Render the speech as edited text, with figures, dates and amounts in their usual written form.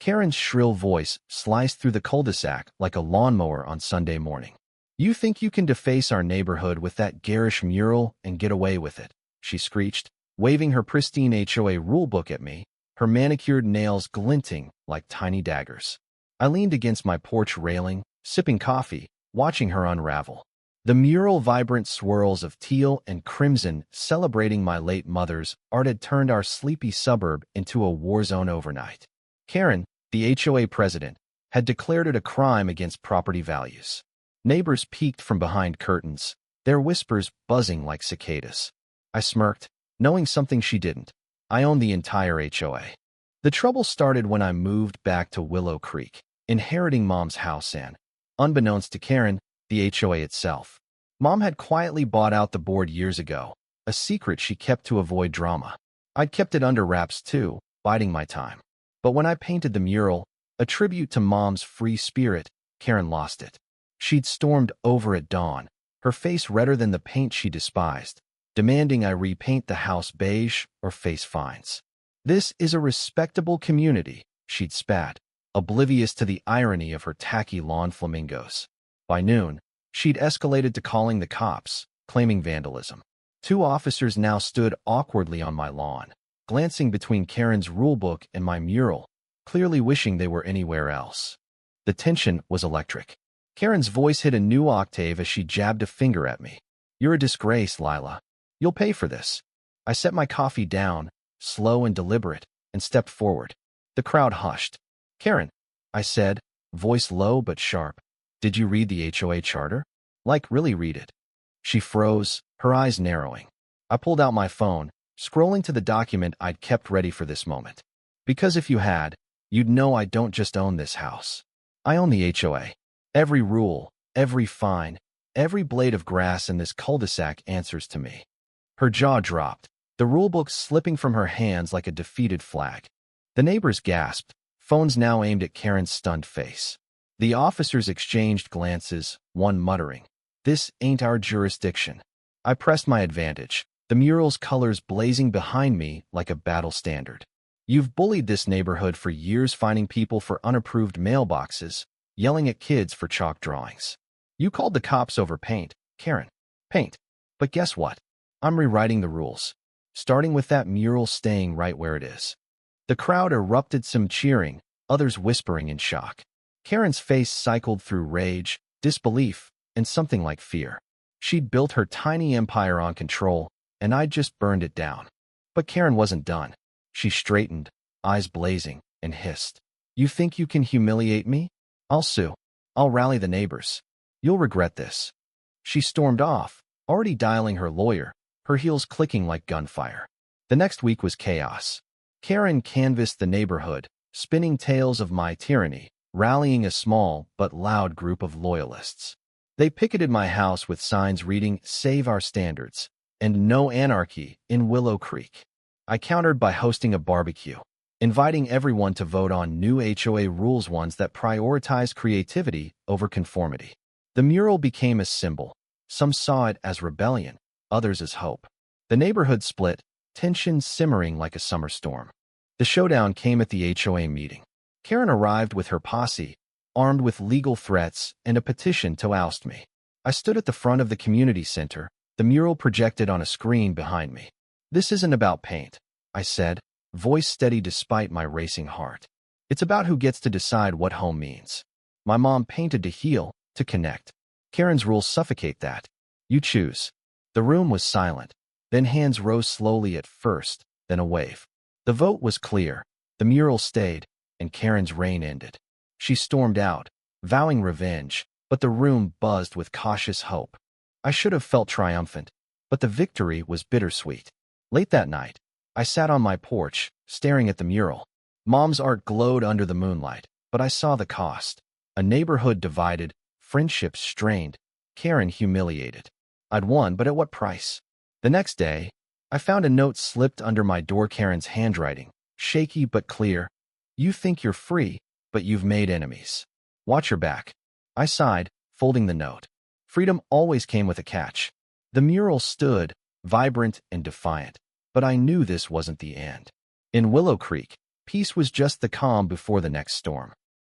Karen's shrill voice sliced through the cul-de-sac like a lawnmower on Sunday morning. "You think you can deface our neighborhood with that garish mural and get away with it?" she screeched, waving her pristine HOA rulebook at me, her manicured nails glinting like tiny daggers. I leaned against my porch railing, sipping coffee, watching her unravel. The mural vibrant swirls of teal and crimson celebrating my late mother's art had turned our sleepy suburb into a war zone overnight. Karen, the HOA president, had declared it a crime against property values. Neighbors peeked from behind curtains, their whispers buzzing like cicadas. I smirked, knowing something she didn't. I owned the entire HOA. The trouble started when I moved back to Willow Creek, inheriting Mom's house and, unbeknownst to Karen, the HOA itself. Mom had quietly bought out the board years ago, a secret she kept to avoid drama. I'd kept it under wraps too, biding my time. But when I painted the mural, a tribute to Mom's free spirit, Karen lost it. She'd stormed over at dawn, her face redder than the paint she despised, demanding I repaint the house beige or face fines. "This is a respectable community," she'd spat, oblivious to the irony of her tacky lawn flamingos. By noon, she'd escalated to calling the cops, claiming vandalism. 2 officers now stood awkwardly on my lawn, glancing between Karen's rulebook and my mural, clearly wishing they were anywhere else. The tension was electric. Karen's voice hit a new octave as she jabbed a finger at me. "You're a disgrace, Lila. You'll pay for this." I set my coffee down, slow and deliberate, and stepped forward. The crowd hushed. "Karen," I said, voice low but sharp, "did you read the HOA charter? Like, really read it?" She froze, her eyes narrowing. I pulled out my phone, scrolling to the document I'd kept ready for this moment. "Because if you had, you'd know I don't just own this house. I own the HOA. Every rule, every fine, every blade of grass in this cul-de-sac answers to me." Her jaw dropped, the rulebook slipping from her hands like a defeated flag. The neighbors gasped, phones now aimed at Karen's stunned face. The officers exchanged glances, one muttering, "This ain't our jurisdiction." I pressed my advantage, the mural's colors blazing behind me like a battle standard. "You've bullied this neighborhood for years, fining people for unapproved mailboxes, yelling at kids for chalk drawings. You called the cops over paint, Karen. Paint. But guess what? I'm rewriting the rules, starting with that mural staying right where it is." The crowd erupted, some cheering, others whispering in shock. Karen's face cycled through rage, disbelief, and something like fear. She'd built her tiny empire on control, and I'd just burned it down. But Karen wasn't done. She straightened, eyes blazing, and hissed, "You think you can humiliate me? I'll sue. I'll rally the neighbors. You'll regret this." She stormed off, already dialing her lawyer, her heels clicking like gunfire. The next week was chaos. Karen canvassed the neighborhood, spinning tales of my tyranny, rallying a small but loud group of loyalists. They picketed my house with signs reading, "Save our standards," and "No anarchy in Willow Creek." I countered by hosting a barbecue, inviting everyone to vote on new HOA rules, ones that prioritize creativity over conformity. The mural became a symbol. Some saw it as rebellion, others as hope. The neighborhood split, tension simmering like a summer storm. The showdown came at the HOA meeting. Karen arrived with her posse, armed with legal threats and a petition to oust me. I stood at the front of the community center, the mural projected on a screen behind me. "This isn't about paint," I said, voice steady despite my racing heart. "It's about who gets to decide what home means. My mom painted to heal, to connect. Karen's rules suffocate that. You choose." The room was silent. Then hands rose slowly, at first, then a wave. The vote was clear. The mural stayed, and Karen's reign ended. She stormed out, vowing revenge, but the room buzzed with cautious hope. I should have felt triumphant, but the victory was bittersweet. Late that night, I sat on my porch, staring at the mural. Mom's art glowed under the moonlight, but I saw the cost. A neighborhood divided, friendships strained, Karen humiliated. I'd won, but at what price? The next day, I found a note slipped under my door, Karen's handwriting, shaky but clear. "You think you're free, but you've made enemies. Watch your back." I sighed, folding the note. Freedom always came with a catch. The mural stood, vibrant and defiant, but I knew this wasn't the end. In Willow Creek, Peace was just the calm before the next storm.